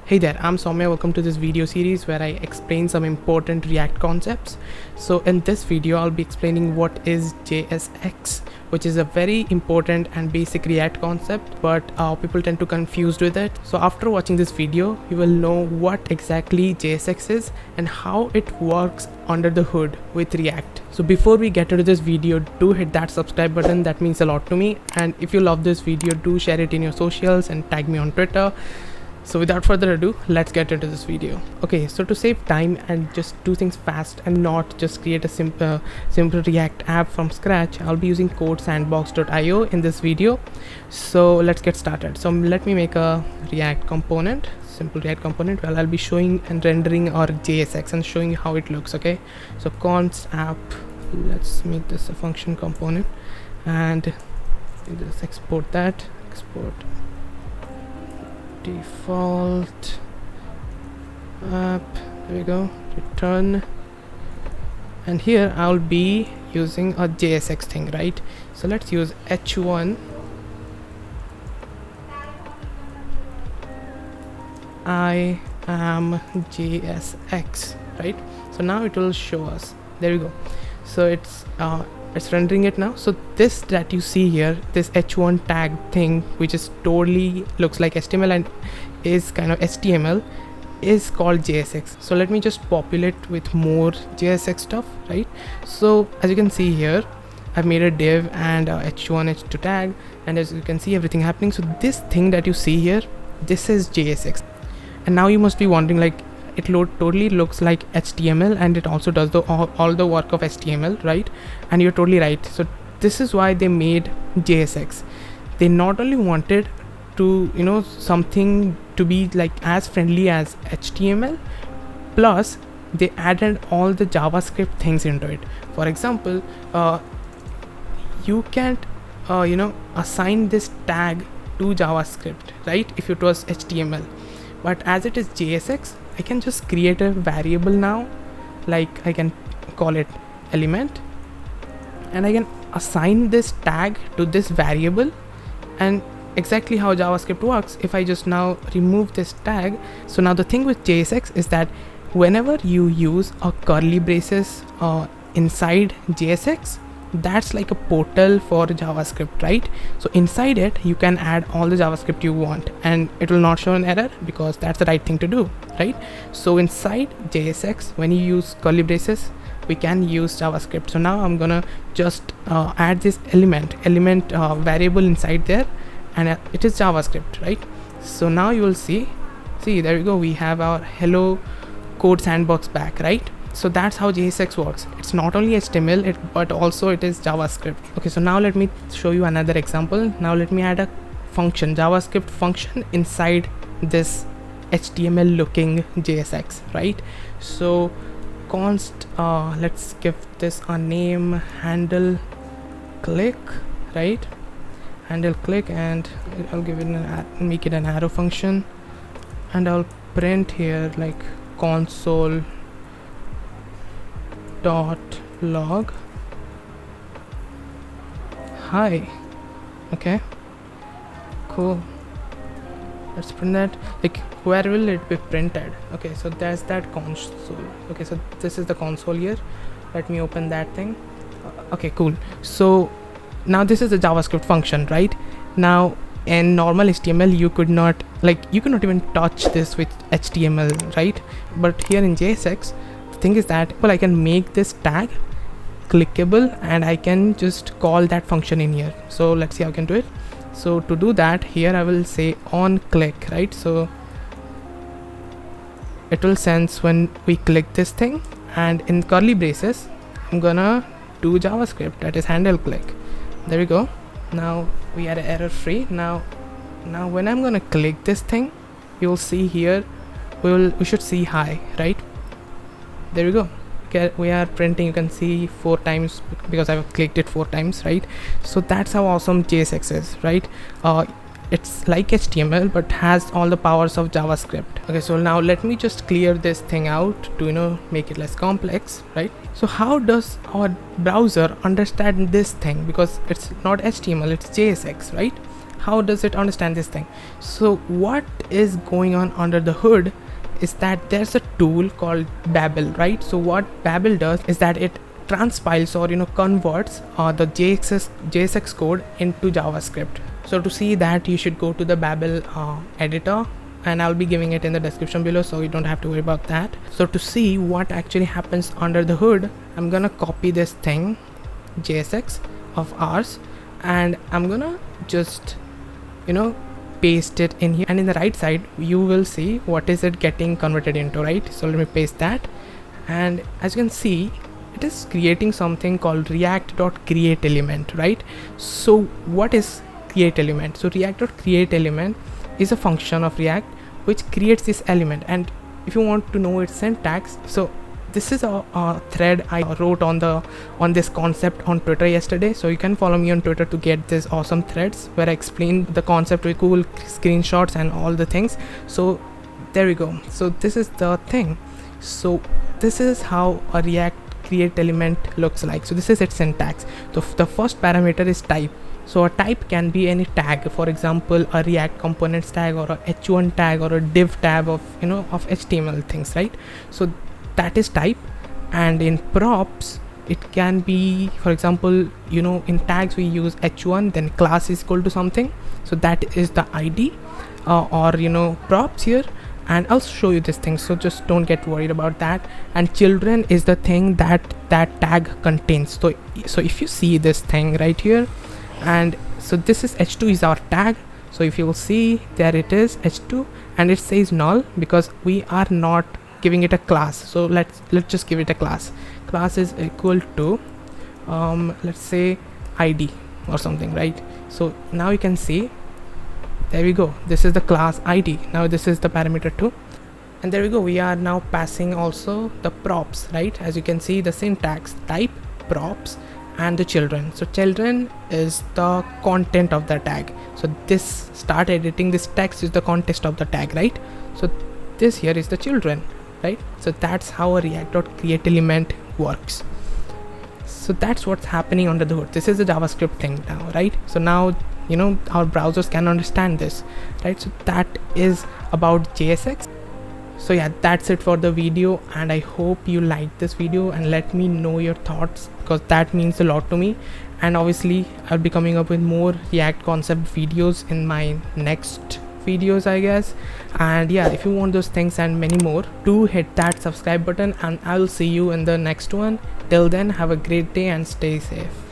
Hey there, I'm Soumya. Welcome to this video series where I explain some important React concepts. So in this video, I'll be explaining what is JSX, which is a very important and basic React concept, but people tend to confused with it. So after watching this video, you will know what exactly JSX is and how it works under the hood with React. So before we get into this video, do hit that subscribe button. That means a lot to me. And if you love this video, do share it in your socials and tag me on Twitter. So without further ado, let's get into this video. Okay, so to save time and just do things fast and not just create a simple React app from scratch, I'll be using codesandbox.io in this video. So let's get started. So let me make a React component, simple React component. Well, I'll be showing and rendering our JSX and showing you how it looks. Okay, so const app, let's make this a function component and just export that, export default app, there we go, return, and here I'll be using a JSX thing, right? So let's use h1 I am JSX, right? So now it will show us, there we go. So it's rendering it now. So this that you see here, this h1 tag thing, which is totally looks like HTML and is kind of HTML, is called JSX. So let me just populate with more JSX stuff, right? So as you can see here, I've made a div and h1 h2 tag, and as you can see everything happening. So this thing that you see here, this is JSX. And now you must be wondering, like, it totally looks like HTML and it also does all the work of HTML, right? And you're totally right. So this is why they made JSX. They not only wanted to, something to be like as friendly as HTML, plus they added all the JavaScript things into it. For example, you can't assign this tag to JavaScript, right, if it was HTML. But as it is JSX, I can just create a variable now, like I can call it element, and I can assign this tag to this variable. And exactly how JavaScript works, if I just now remove this tag, so now the thing with JSX is that whenever you use a curly braces inside JSX, that's like a portal for JavaScript, right? So inside it you can add all the JavaScript you want and it will not show an error, because that's the right thing to do, right? So inside JSX, when you use curly braces, we can use JavaScript. So now I'm gonna just add this element variable inside there, and it is JavaScript, right? So now you will see there we go, we have our hello code sandbox back, right? So that's how JSX works. It's not only HTML, but also it is JavaScript. Okay, so now let me show you another example. Now let me add a function, JavaScript function inside this HTML looking JSX, right? So const, let's give this a name, handle click, right? Handle click, and I'll give it make it an arrow function, and I'll print here like console dot log hi. Okay, cool, let's print that. Like, where will it be printed? Okay, so there's that console. Okay, so this is the console here. Let me open that thing. Okay, cool. So now this is a JavaScript function, right? Now in normal HTML you could not even touch this with HTML, right? But here in JSX, thing is that, well, I can make this tag clickable and I can just call that function in here. So let's see how I can do it. So to do that, here I will say on click, right? So it will sense when we click this thing, and in curly braces I'm gonna do JavaScript, that is handle click. There we go. Now we are error free. Now when I'm gonna click this thing, you'll see here we should see hi, right? There we go. Okay, we are printing, you can see 4 times because I've clicked it 4 times, right? So that's how awesome JSX is, right? It's like HTML but has all the powers of JavaScript. Okay, so now let me just clear this thing out to make it less complex, right? So how does our browser understand this thing? Because it's not HTML, it's JSX, right? how does it understand this thing? So what is going on under the hood is that there's a tool called Babel, right? So what Babel does is that it transpiles or converts the JSX code into JavaScript. So to see that, you should go to the Babel editor, and I'll be giving it in the description below, so you don't have to worry about that. So to see what actually happens under the hood, I'm gonna copy this thing JSX of ours, and I'm gonna just paste it in here, and in the right side you will see what is it getting converted into, right? So let me paste that, and as you can see, it is creating something called react.createElement, right? So what is createElement? So react.createElement is a function of React which creates this element. And if you want to know its syntax, so this is a thread I wrote on this concept on Twitter yesterday, so you can follow me on Twitter to get this awesome threads where I explain the concept with cool screenshots and all the things. So there we go. So this is the thing. So this is how a React create element looks like. So this is its syntax. So the first parameter is type. So a type can be any tag, for example a React components tag or a h1 tag or a div tag of of HTML things, right? So that is type. And in props it can be, for example in tags we use h1, then class is equal to something, so that is the ID, or props here. And I'll show you this thing, so just don't get worried about that. And children is the thing that tag contains. So if you see this thing right here, and so this is h2 is our tag. So if you will see, there it is, h2, and it says null because we are not giving it a class. So let's just give it a class. Class is equal to let's say ID or something, right? So now you can see, there we go, this is the class ID. Now this is the parameter 2, and there we go, we are now passing also the props, right? As you can see, the syntax, type, props, and the children. So children is the content of the tag. So this start editing this text is the context of the tag, right? So this here is the children, right? So that's how a react.createElement works. So that's what's happening under the hood. This is the JavaScript thing now, right? So now our browsers can understand this, right? So that is about JSX. So yeah, that's it for the video, and I hope you liked this video, and let me know your thoughts because that means a lot to me. And obviously I'll be coming up with more React concept videos in my next videos, I guess. And yeah, if you want those things and many more, do hit that subscribe button, and I'll see you in the next one. Till then, have a great day and stay safe.